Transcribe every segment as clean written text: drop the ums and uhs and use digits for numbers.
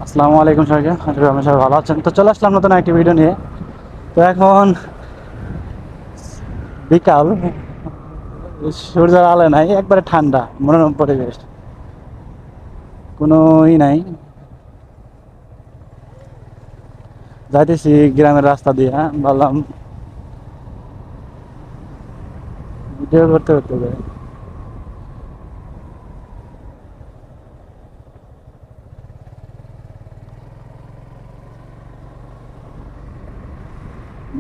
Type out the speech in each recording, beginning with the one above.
আসসালামু আলাইকুম সবাইকে, আশা করি আপনারা সবাই ভালো আছেন। তো চলে আসলাম নতুন একটি ভিডিও নিয়ে। তো এখন বিকাল, সূর্যের আলো নাই, একবারে ঠান্ডা মনোরম পরিবেশ, কোনো নাই। যাইতেছি গ্রামের রাস্তা দিয়ে, ভাবলাম ভিডিও করতে করতে যাই।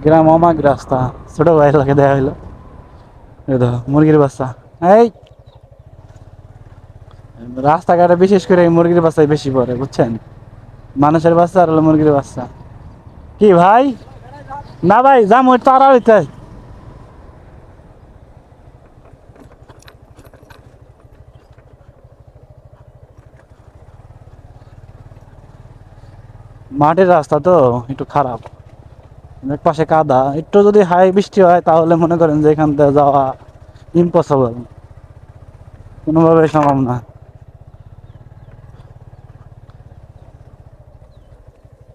গ্রাম অমাক রাস্তা, ছোট ভাই লাগে দেয়া হইলো। এই দেখো মুরগির বাচ্চা। এই রাস্তাঘাটে বিশেষ করে এই মুরগির বাচ্চাই বেশি পড়ে, বুঝছেন? মানুষের বাচ্চা আর হলো মুরগির বাচ্চা। কি ভাই? না ভাই, যাম ওই তারা হইতে। মাটির রাস্তা তো একটু খারাপ, এক পাশে কাদা, একটু যদি হাই বৃষ্টি হয় তাহলে মনে করেন যে এখান থেকে যাওয়া ইম্পসিবল, কোনোভাবে সম্ভব না।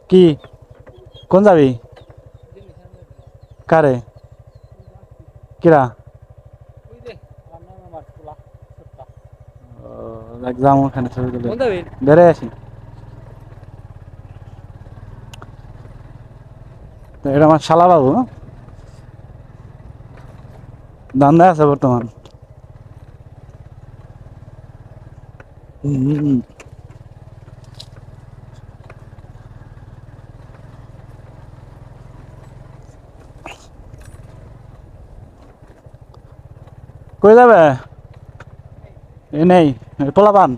কি? কোন যাবি? কারে? কিরা? এক্সাম ওখানে ছবি তুলে বেড়ে আসি। তো এটা আমার শালা বাবু, ধান্দায় আছে বর্তমান। হুম, কই যাবে? এ নেই পোলাপান।